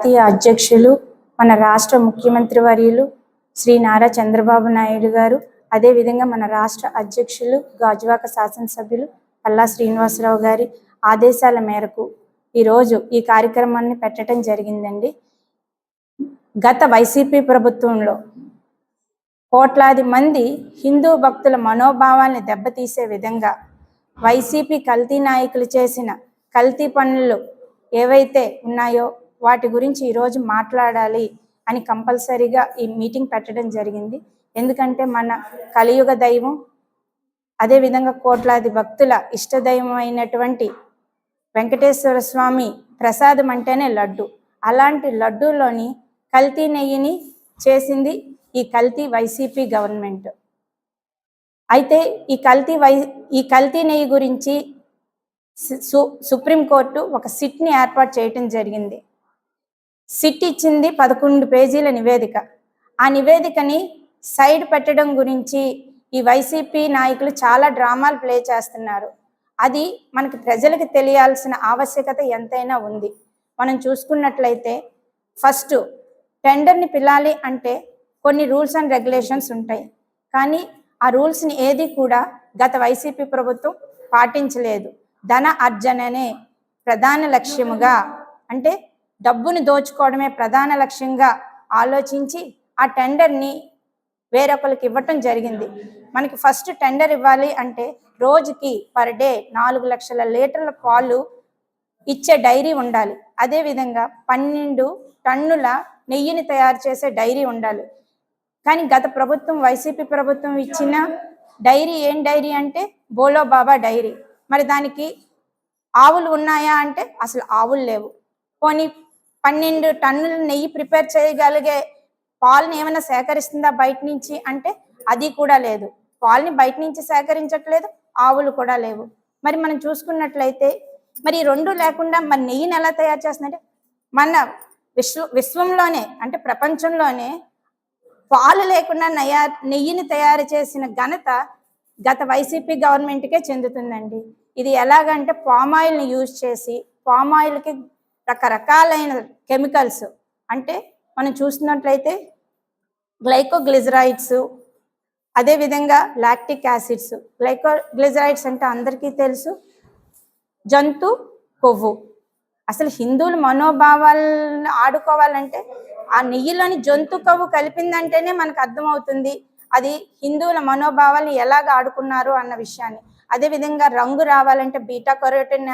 జాతీయ అధ్యక్షులు మన రాష్ట్ర ముఖ్యమంత్రి వర్యులు శ్రీ నారా చంద్రబాబు నాయుడు గారు, అదేవిధంగా మన రాష్ట్ర అధ్యక్షులు గాజువాక శాసనసభ్యులు పల్లా శ్రీనివాసరావు గారి ఆదేశాల మేరకు ఈరోజు ఈ కార్యక్రమాన్ని పెట్టడం జరిగిందండి. గత వైసీపీ ప్రభుత్వంలో కోట్లాది మంది హిందూ భక్తుల మనోభావాల్ని దెబ్బతీసే విధంగా వైసీపీ కల్తీ నాయకులు చేసిన కల్తీ పనులు ఏవైతే ఉన్నాయో వాటి గురించి ఈరోజు మాట్లాడాలి అని కంపల్సరీగా ఈ మీటింగ్ పెట్టడం జరిగింది. ఎందుకంటే మన కలియుగ దైవం, అదేవిధంగా కోట్లాది భక్తుల ఇష్టదైవం అయినటువంటి వెంకటేశ్వర స్వామి ప్రసాదం అంటేనే లడ్డు. అలాంటి లడ్డూలోని కల్తీ నెయ్యిని చేసింది ఈ కల్తీ వైసీపీ గవర్నమెంట్. అయితే ఈ కల్తీ నెయ్యి గురించి సుప్రీంకోర్టు ఒక సిట్ని ఏర్పాటు చేయటం జరిగింది. సిట్ ఇచ్చింది 11 పేజీల నివేదిక. ఆ నివేదికని సైడ్ పెట్టడం గురించి ఈ వైసీపీ నాయకులు చాలా డ్రామాలు ప్లే చేస్తున్నారు. అది మనకి ప్రజలకు తెలియాల్సిన ఆవశ్యకత ఎంతైనా ఉంది. మనం చూసుకున్నట్లయితే ఫస్ట్ టెండర్ని పిలాలి అంటే కొన్ని రూల్స్ అండ్ రెగ్యులేషన్స్ ఉంటాయి. కానీ ఆ రూల్స్ని ఏది కూడా గత వైసీపీ ప్రభుత్వం పాటించలేదు. ధన అర్జననే ప్రధాన లక్ష్యముగా, అంటే డబ్బుని దోచుకోవడమే ప్రధాన లక్ష్యంగా ఆలోచించి ఆ టెండర్ని వేరొకరికి ఇవ్వటం జరిగింది. మనకి ఫస్ట్ టెండర్ ఇవ్వాలి అంటే రోజుకి పర్ డే 4 లక్షల లీటర్ల పాలు ఇచ్చే డైరీ ఉండాలి. అదేవిధంగా 12 టన్నుల నెయ్యిని తయారు చేసే డైరీ ఉండాలి. కానీ గత ప్రభుత్వం, వైసీపీ ప్రభుత్వం ఇచ్చిన డైరీ ఏం డైరీ అంటే బోలో బాబా డైరీ. మరి దానికి ఆవులు ఉన్నాయా అంటే అసలు ఆవులు లేవు. పోనీ 12 టన్నుల నెయ్యి ప్రిపేర్ చేయగలిగే పాలని ఏమైనా సేకరిస్తుందా బయట నుంచి అంటే అది కూడా లేదు. పాలని బయట నుంచి సేకరించట్లేదు, ఆవులు కూడా లేవు. మరి మనం చూసుకున్నట్లయితే మరి ఈ రెండు లేకుండా మరి నెయ్యిని ఎలా తయారు చేస్తుందంటే మన విశ్వంలోనే అంటే ప్రపంచంలోనే పాలు లేకుండా నెయ్యిని తయారు చేసిన ఘనత గత వైసీపీ గవర్నమెంట్కే చెందుతుందండి. ఇది ఎలాగంటే పామాయిల్ని యూజ్ చేసి, పామాయిల్కి రకరకాలైన కెమికల్స్, అంటే మనం చూసినట్లయితే గ్లైకోగ్లిజరైడ్స్, అదేవిధంగా లాక్టిక్ యాసిడ్స్. గ్లైకోగ్లిజరైడ్స్ అంటే అందరికీ తెలుసు జంతు కొవ్వు. అసలు హిందువుల మనోభావాలను ఆడుకోవాలంటే ఆ నెయ్యిలోని జంతు కొవ్వు కలిపిందంటేనే మనకు అర్థమవుతుంది అది హిందువుల మనోభావాలను ఎలాగ ఆడుకున్నారు అన్న విషయాన్ని. అదేవిధంగా రంగు రావాలంటే బీటా కెరోటిన్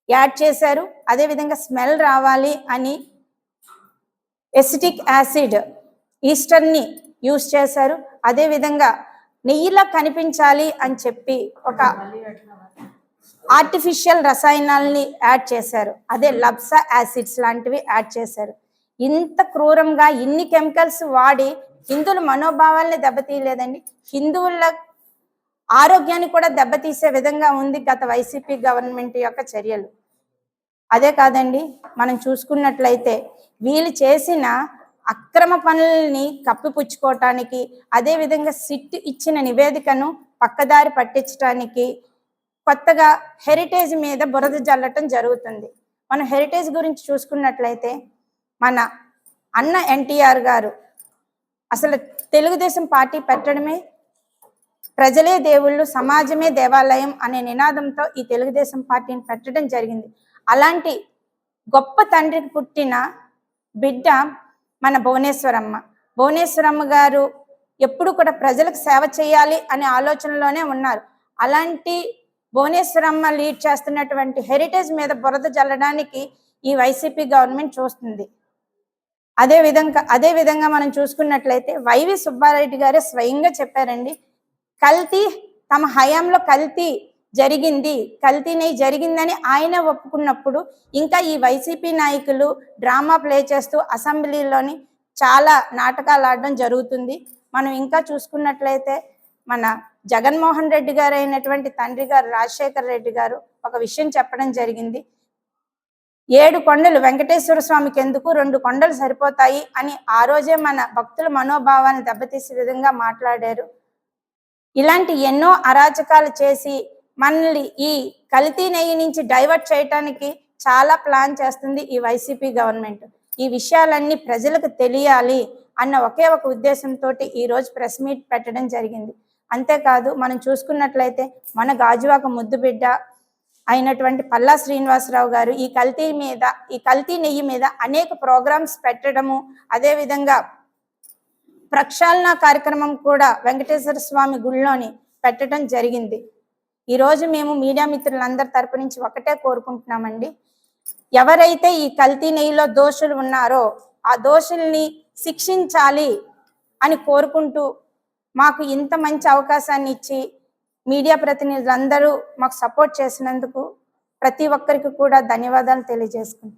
యాడ్ చేశారు. అదేవిధంగా స్మెల్ రావాలి అని ఎసిటిక్ యాసిడ్, ఈస్టర్ని యూజ్ చేశారు. అదేవిధంగా నెయ్యిలా కనిపించాలి అని చెప్పి ఒక ఆర్టిఫిషియల్ రసాయనాలని యాడ్ చేశారు. అదే లబ్సా యాసిడ్స్ లాంటివి యాడ్ చేశారు. ఇంత క్రూరంగా ఇన్ని కెమికల్స్ వాడి హిందువుల మనోభావాల్ని దెబ్బతీయలేదండి, హిందువుల ఆరోగ్యాన్ని కూడా దెబ్బతీసే విధంగా ఉంది గత వైసీపీ గవర్నమెంట్ యొక్క చర్యలు. అదే కాదండి, మనం చూసుకున్నట్లయితే వీళ్ళు చేసిన అక్రమ పనుల్ని కప్పిపుచ్చుకోవటానికి, అదేవిధంగా సిట్ ఇచ్చిన నివేదికను పక్కదారి పట్టించడానికి కొత్తగా హెరిటేజ్ మీద బురద జల్లటం జరుగుతుంది. మనం హెరిటేజ్ గురించి చూసుకున్నట్లయితే మన అన్న ఎన్టీఆర్ గారు అసలు తెలుగుదేశం పార్టీ పెట్టడమే ప్రజలే దేవుళ్ళు, సమాజమే దేవాలయం అనే నినాదంతో ఈ తెలుగుదేశం పార్టీని పెట్టడం జరిగింది. అలాంటి గొప్ప తండ్రికి పుట్టిన బిడ్డ మన భువనేశ్వరమ్మ. భువనేశ్వరమ్మ గారు ఎప్పుడు కూడా ప్రజలకు సేవ చేయాలి అనే ఆలోచనలోనే ఉన్నారు. అలాంటి భువనేశ్వరమ్మ లీడ్ చేస్తున్నటువంటి హెరిటేజ్ మీద బురద జల్లడానికి ఈ వైసీపీ గవర్నమెంట్ చూస్తుంది. అదేవిధంగా మనం చూసుకున్నట్లయితే వైవి సుబ్బారెడ్డి గారే స్వయంగా చెప్పారండి, కల్తీ తమ హయాంలో కల్తీ నెయ్యి జరిగిందని ఆయన ఒప్పుకున్నప్పుడు ఇంకా ఈ వైసీపీ నాయకులు డ్రామా ప్లే చేస్తూ అసెంబ్లీలోని చాలా నాటకాలు ఆడడం జరుగుతుంది. మనం ఇంకా చూసుకున్నట్లయితే మన జగన్మోహన్ రెడ్డి గారు అయినటువంటి తండ్రి గారు రాజశేఖర రెడ్డి గారు ఒక విషయం చెప్పడం జరిగింది. 7 కొండలు వెంకటేశ్వర స్వామికి ఎందుకు, 2 కొండలు సరిపోతాయి అని ఆ రోజే మన భక్తుల మనోభావాన్ని దెబ్బతీసే విధంగా మాట్లాడారు. ఇలాంటి ఎన్నో అరాచకాలు చేసి మనల్ని ఈ కల్తీ నెయ్యి నుంచి డైవర్ట్ చేయటానికి చాలా ప్లాన్ చేస్తుంది ఈ వైసీపీ గవర్నమెంట్. ఈ విషయాలన్నీ ప్రజలకు తెలియాలి అన్న ఒకే ఒక ఉద్దేశంతో ఈరోజు ప్రెస్ మీట్ పెట్టడం జరిగింది. అంతేకాదు మనం చూసుకున్నట్లయితే మన గాజువాక ముద్దుబిడ్డ అయినటువంటి పల్లా శ్రీనివాసరావు గారు ఈ కల్తీ నెయ్యి మీద అనేక ప్రోగ్రామ్స్ పెట్టడము, అదేవిధంగా ప్రక్షాళన కార్యక్రమం కూడా వెంకటేశ్వర స్వామి గుడిలోని పెట్టడం జరిగింది. ఈరోజు మేము మీడియా మిత్రులందరి తరపు నుంచి ఒకటే కోరుకుంటున్నామండి, ఎవరైతే ఈ కల్తీ నెయ్యిలో దోషులు ఉన్నారో ఆ దోషుల్ని శిక్షించాలి అని కోరుకుంటూ మాకు ఇంత మంచి అవకాశాన్ని ఇచ్చి మీడియా ప్రతినిధులందరూ మాకు సపోర్ట్ చేసినందుకు ప్రతి ఒక్కరికి కూడా ధన్యవాదాలు తెలియజేసుకుంటున్నాం.